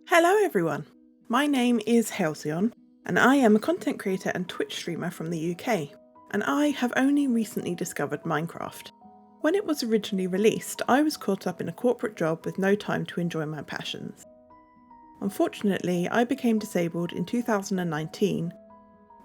Hello everyone, my name is Hailcyon and I am a content creator and Twitch streamer from the UK, and I have only recently discovered Minecraft. When it was originally released, I was caught up in a corporate job with no time to enjoy my passions. Unfortunately, I became disabled in 2019,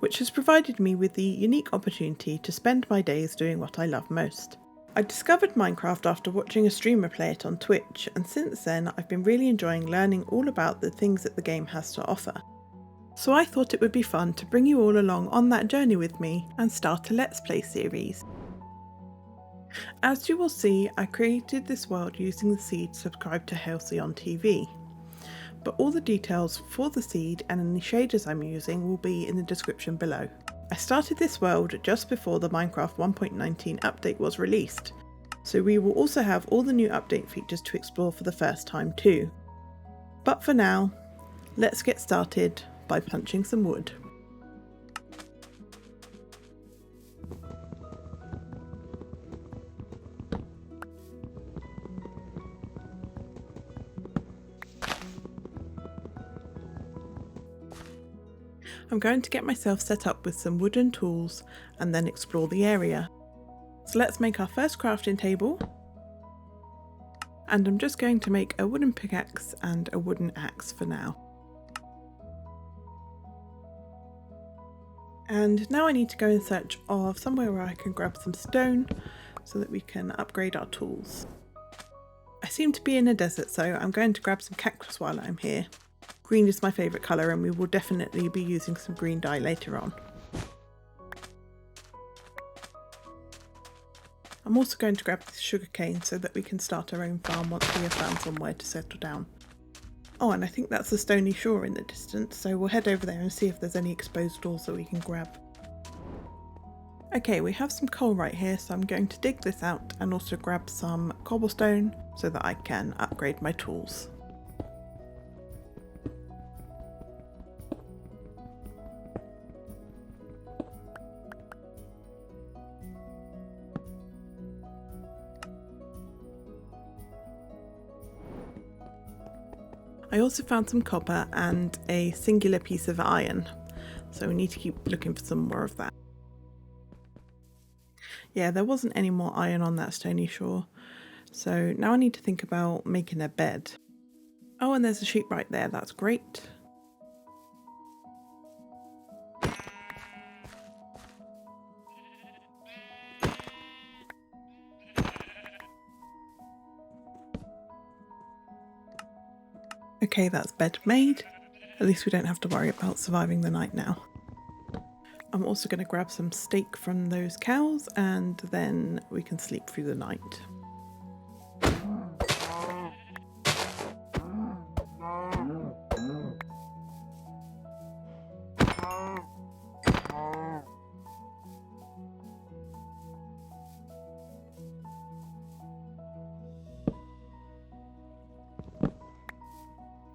which has provided me with the unique opportunity to spend my days doing what I love most. I discovered Minecraft after watching a streamer play it on Twitch, and since then I've been really enjoying learning all about the things that the game has to offer. So I thought it would be fun to bring you all along on that journey with me and start a Let's Play series. As you will see, I created this world using the seed subscribed to Hailcyon TV, but all the details for the seed and any shaders I'm using will be in the description below. I started this world just before the Minecraft 1.19 update was released, so we will also have all the new update features to explore for the first time too. But for now, let's get started by punching some wood. I'm going to get myself set up with some wooden tools and then explore the area. So let's make our first crafting table. And I'm just going to make a wooden pickaxe and a wooden axe for now. And now I need to go in search of somewhere where I can grab some stone so that we can upgrade our tools. I seem to be in a desert, so I'm going to grab some cactus while I'm here. Green is my favourite colour and we will definitely be using some green dye later on. I'm also going to grab this sugarcane so that we can start our own farm once we have found somewhere to settle down. Oh, and I think that's the stony shore in the distance, so we'll head over there and see if there's any exposed doors that we can grab. Okay, we have some coal right here, so I'm going to dig this out and also grab some cobblestone so that I can upgrade my tools. I also found some copper and a singular piece of iron, so we need to keep looking for some more of that. Yeah, there wasn't any more iron on that stony shore, so now I need to think about making a bed. Oh, and there's a sheep right there, that's great. Okay, that's bed made. At least we don't have to worry about surviving the night now. I'm also going to grab some steak from those cows and then we can sleep through the night.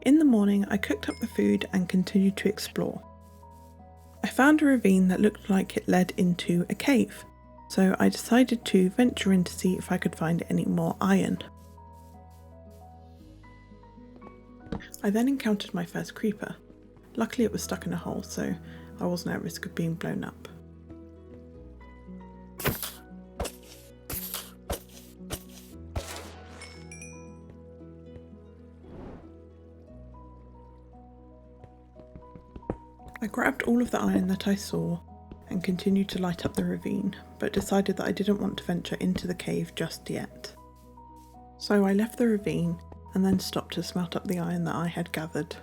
In the morning, I cooked up the food and continued to explore. I found a ravine that looked like it led into a cave, so I decided to venture in to see if I could find any more iron. I then encountered my first creeper. Luckily it was stuck in a hole, so I wasn't at risk of being blown up. I grabbed all of the iron that I saw and continued to light up the ravine, but decided that I didn't want to venture into the cave just yet. So I left the ravine and then stopped to smelt up the iron that I had gathered.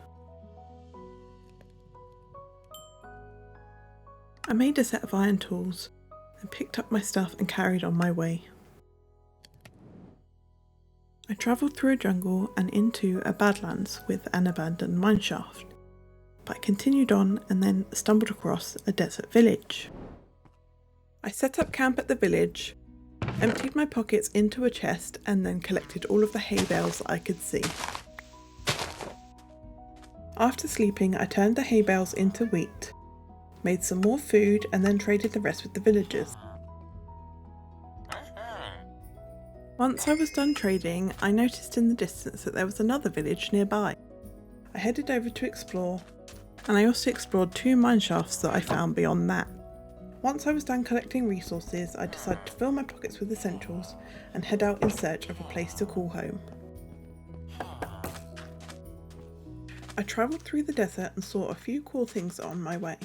I made a set of iron tools and picked up my stuff and carried on my way. I travelled through a jungle and into a badlands with an abandoned mineshaft. But I continued on and then stumbled across a desert village. I set up camp at the village, emptied my pockets into a chest and then collected all of the hay bales that I could see. After sleeping, I turned the hay bales into wheat, made some more food and then traded the rest with the villagers. Once I was done trading, I noticed in the distance that there was another village nearby. I headed over to explore, and I also explored 2 mine shafts that I found beyond that. Once I was done collecting resources, I decided to fill my pockets with essentials and head out in search of a place to call home. I travelled through the desert and saw a few cool things on my way.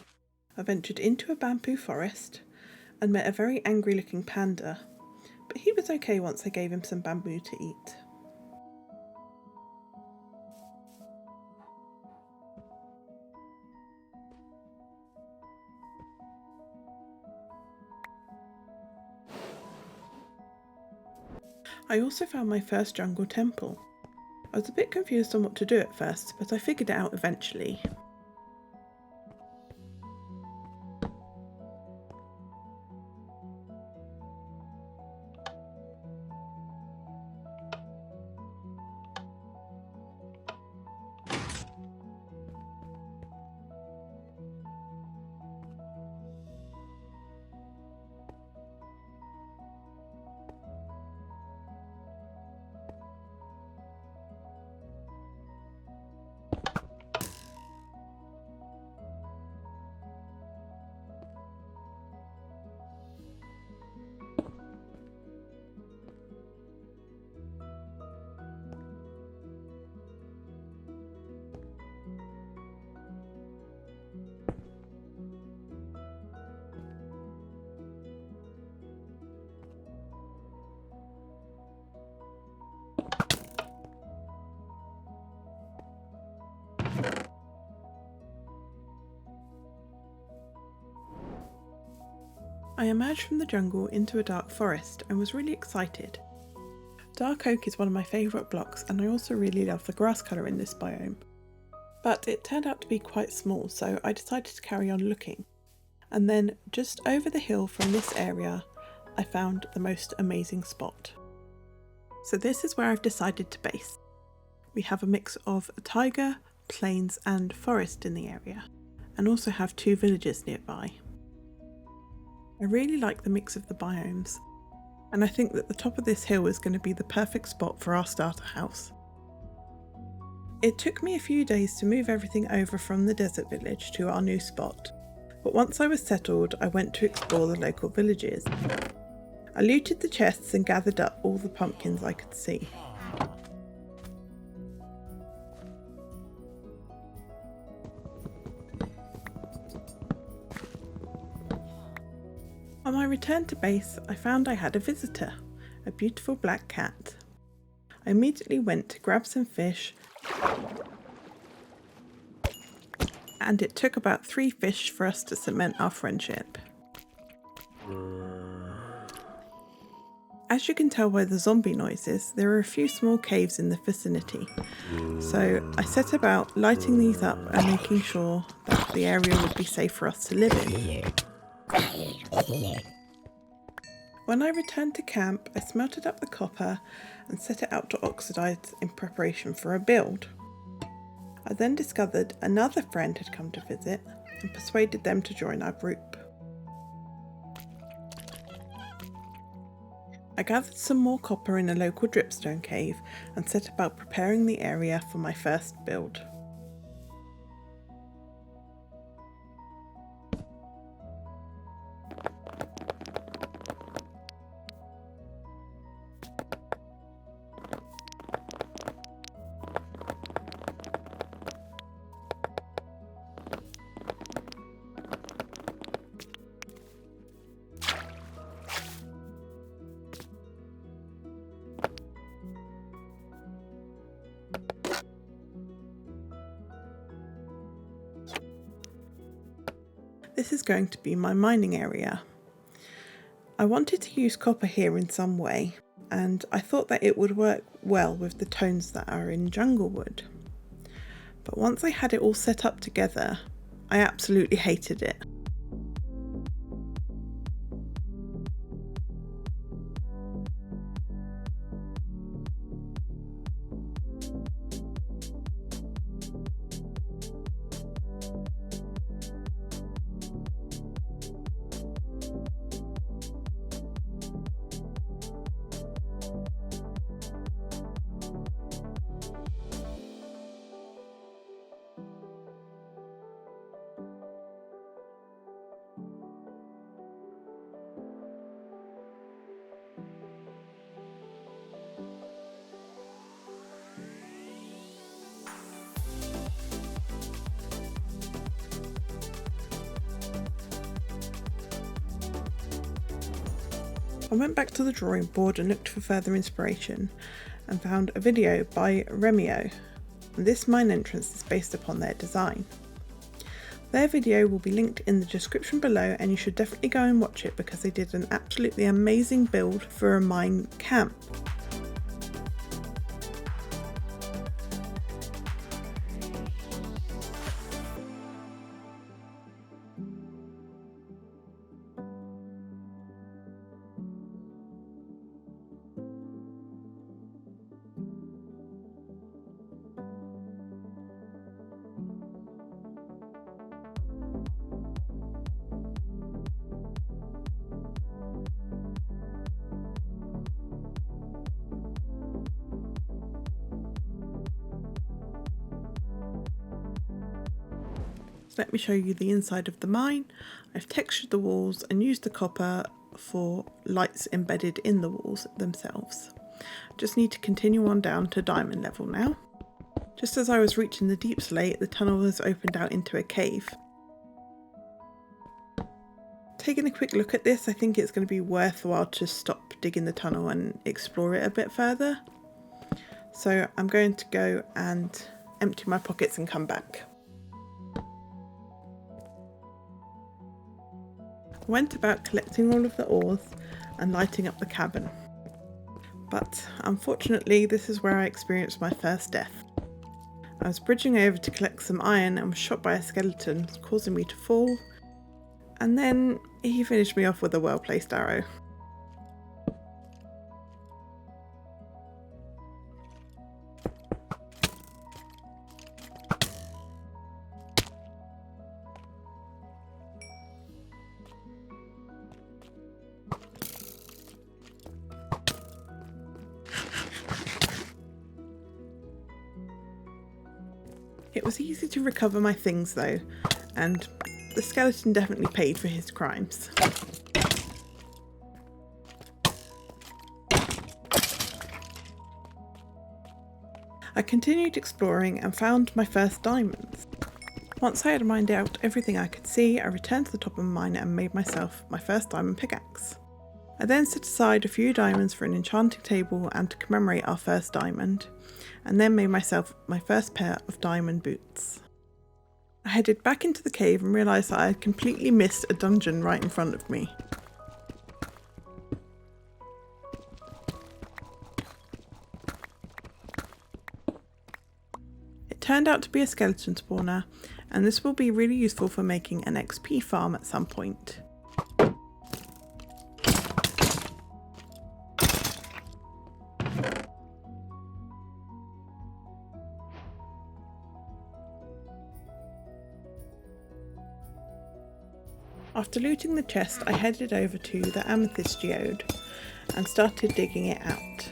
I ventured into a bamboo forest and met a very angry looking panda, but he was okay once I gave him some bamboo to eat. I also found my first jungle temple. I was a bit confused on what to do at first, but I figured it out eventually. I emerged from the jungle into a dark forest and was really excited. Dark oak is one of my favourite blocks, and I also really love the grass colour in this biome. But it turned out to be quite small, so I decided to carry on looking. And then, just over the hill from this area, I found the most amazing spot. So this is where I've decided to base. We have a mix of taiga, plains and forest in the area, and also have 2 villages nearby. I really like the mix of the biomes, and I think that the top of this hill is going to be the perfect spot for our starter house. It took me a few days to move everything over from the desert village to our new spot, but once I was settled, I went to explore the local villages. I looted the chests and gathered up all the pumpkins I could see. On my return to base, I found I had a visitor, a beautiful black cat. I immediately went to grab some fish, and it took about 3 fish for us to cement our friendship. As you can tell by the zombie noises, there are a few small caves in the vicinity, so I set about lighting these up and making sure that the area would be safe for us to live in. When I returned to camp, I smelted up the copper and set it out to oxidize in preparation for a build. I then discovered another friend had come to visit and persuaded them to join our group. I gathered some more copper in a local dripstone cave and set about preparing the area for my first build. This is going to be my mining area. I wanted to use copper here in some way, and I thought that it would work well with the tones that are in jungle wood. But once I had it all set up together, I absolutely hated it. went back to the drawing board and looked for further inspiration and found a video by Reimiho, and this mine entrance is based upon their design. Their video will be linked in the description below, and you should definitely go and watch it because they did an absolutely amazing build for a mine camp. Let me show you the inside of the mine. I've textured the walls and used the copper for lights embedded in the walls themselves. Just need to continue on down to diamond level now. Just as I was reaching the deep slate, the tunnel has opened out into a cave. Taking a quick look at this, I think it's going to be worthwhile to stop digging the tunnel and explore it a bit further. So I'm going to go and empty my pockets and come back. Went about collecting all of the ores and lighting up the cabin. But unfortunately, this is where I experienced my first death. I was bridging over to collect some iron and was shot by a skeleton, causing me to fall, and then he finished me off with a well-placed arrow. It was easy to recover my things though, and the skeleton definitely paid for his crimes. I continued exploring and found my first diamonds. Once I had mined out everything I could see, I returned to the top of the mine and made myself my first diamond pickaxe. I then set aside a few diamonds for an enchanting table and to commemorate our first diamond, and then made myself my first pair of diamond boots. I headed back into the cave and realised that I had completely missed a dungeon right in front of me. It turned out to be a skeleton spawner, and this will be really useful for making an XP farm at some point. After looting the chest, I headed over to the amethyst geode and started digging it out.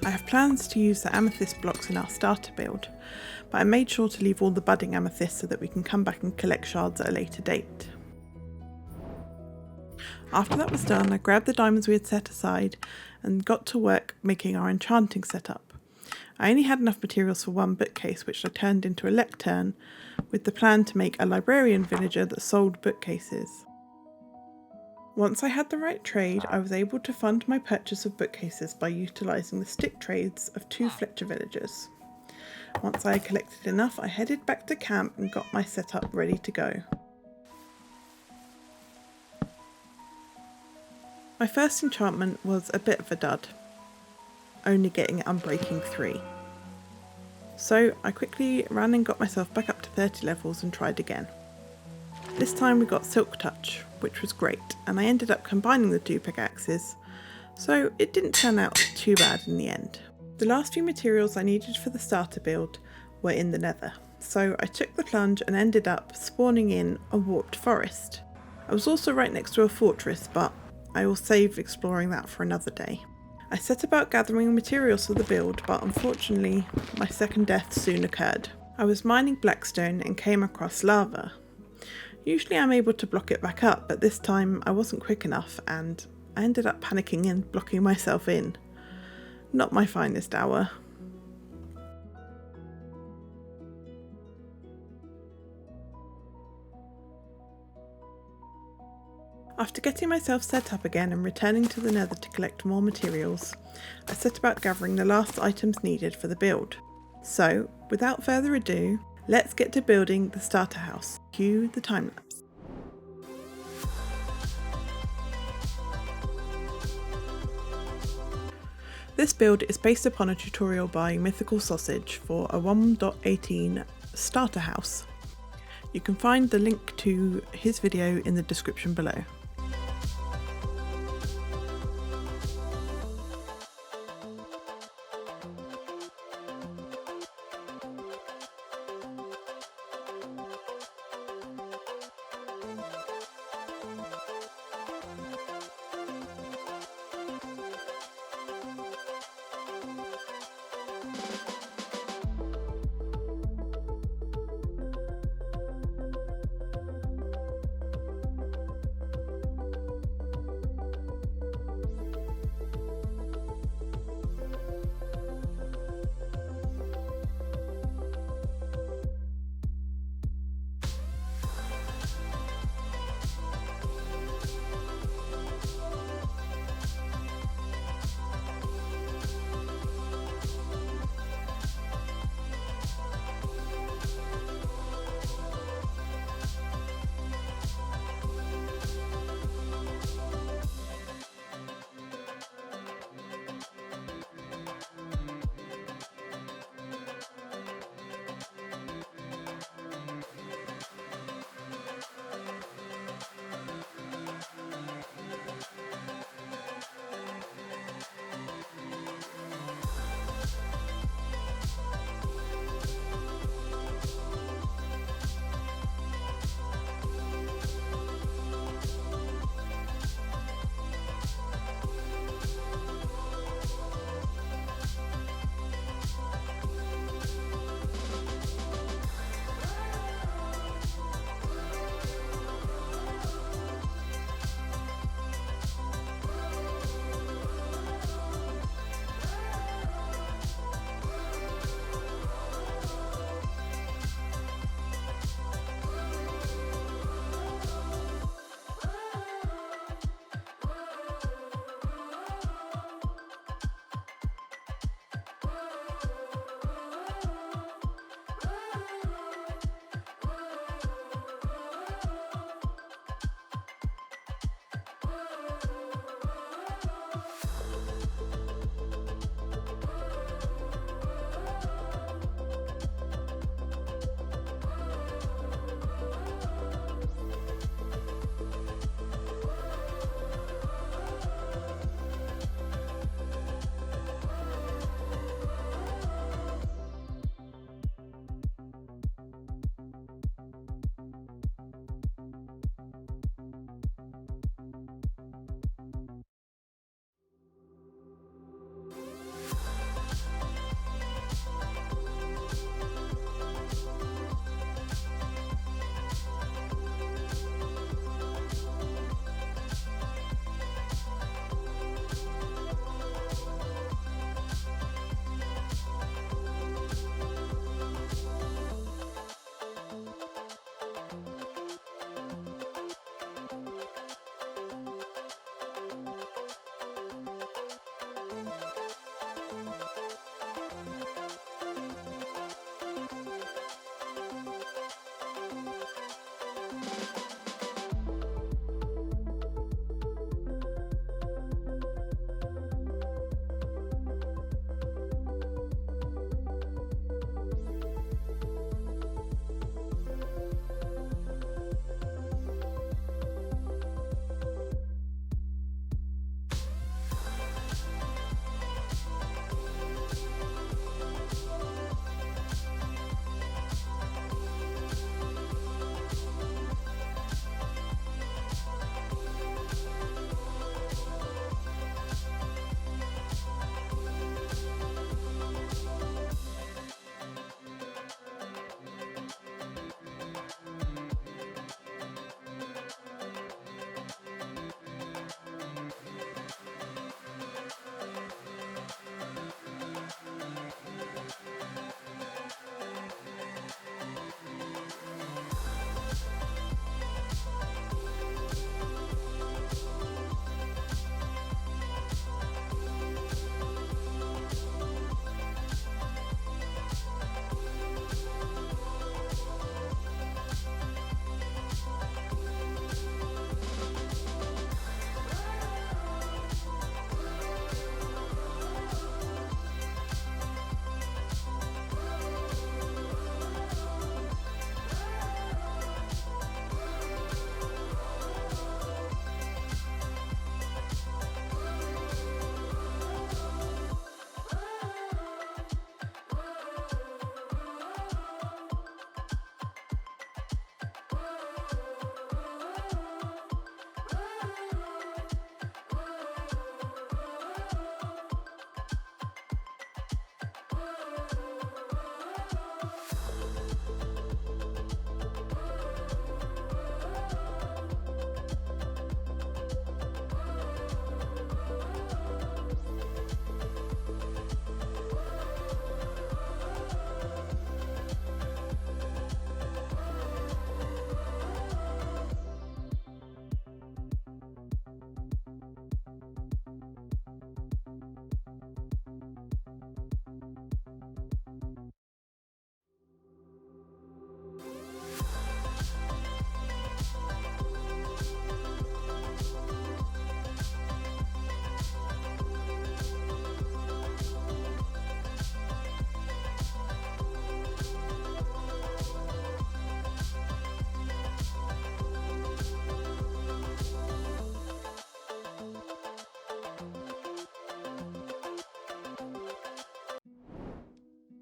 I have plans to use the amethyst blocks in our starter build, but I made sure to leave all the budding amethysts so that we can come back and collect shards at a later date. After that was done, I grabbed the diamonds we had set aside and got to work making our enchanting setup. I only had enough materials for one bookcase, which I turned into a lectern, with the plan to make a librarian villager that sold bookcases. Once I had the right trade, I was able to fund my purchase of bookcases by utilising the stick trades of 2 Fletcher villagers. Once I had collected enough, I headed back to camp and got my setup ready to go. My first enchantment was a bit of a dud, only getting Unbreaking 3. So I quickly ran and got myself back up to 30 levels and tried again. This time we got Silk Touch, which was great, and I ended up combining the 2 pickaxes, so it didn't turn out too bad in the end. The last few materials I needed for the starter build were in the nether, so I took the plunge and ended up spawning in a warped forest. I was also right next to a fortress, but I will save exploring that for another day. I set about gathering materials for the build, but unfortunately my second death soon occurred. I was mining blackstone and came across lava. Usually I'm able to block it back up, but this time I wasn't quick enough and I ended up panicking and blocking myself in. Not my finest hour. After getting myself set up again and returning to the Nether to collect more materials, I set about gathering the last items needed for the build. So, without further ado, let's get to building the starter house. Cue the time lapse. This build is based upon a tutorial by TheMythicalSausages for a 1.18 starter house. You can find the link to his video in the description below.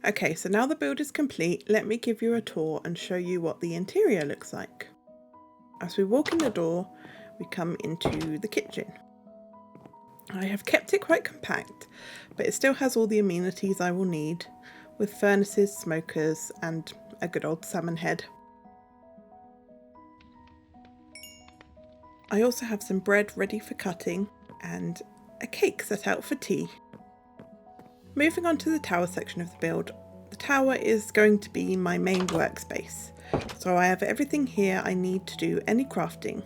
Okay, so now the build is complete, let me give you a tour and show you what the interior looks like. As we walk in the door, we come into the kitchen. I have kept it quite compact, but it still has all the amenities I will need, with furnaces, smokers, and a good old salmon head. I also have some bread ready for cutting and a cake set out for tea. Moving on to the tower section of the build. The tower is going to be my main workspace, so I have everything here I need to do any crafting.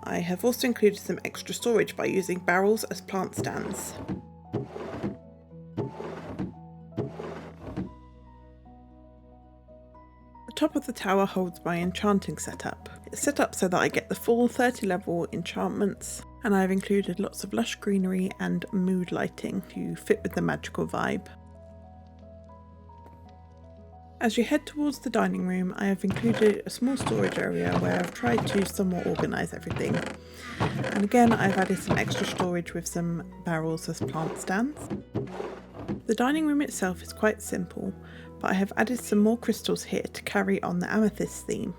I have also included some extra storage by using barrels as plant stands. The top of the tower holds my enchanting setup. It's set up so that I get the full 30 level enchantments, and I've included lots of lush greenery and mood lighting to fit with the magical vibe. As you head towards the dining room, I have included a small storage area where I've tried to somewhat organise everything. And again, I've added some extra storage with some barrels as plant stands. The dining room itself is quite simple, but I have added some more crystals here to carry on the amethyst theme.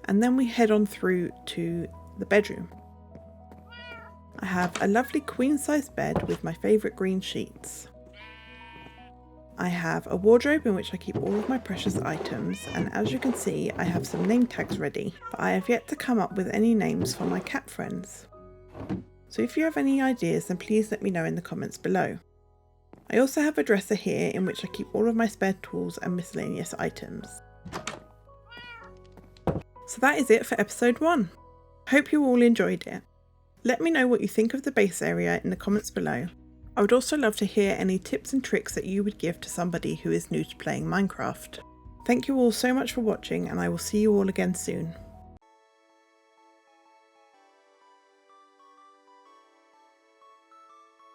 And then we head on through to the bedroom. I have a lovely queen-size bed with my favourite green sheets. I have a wardrobe in which I keep all of my precious items, and as you can see I have some name tags ready, but I have yet to come up with any names for my cat friends. So if you have any ideas, then please let me know in the comments below. I also have a dresser here in which I keep all of my spare tools and miscellaneous items. So that is it for episode 1. I hope you all enjoyed it. Let me know what you think of the base area in the comments below. I would also love to hear any tips and tricks that you would give to somebody who is new to playing Minecraft. Thank you all so much for watching, and I will see you all again soon.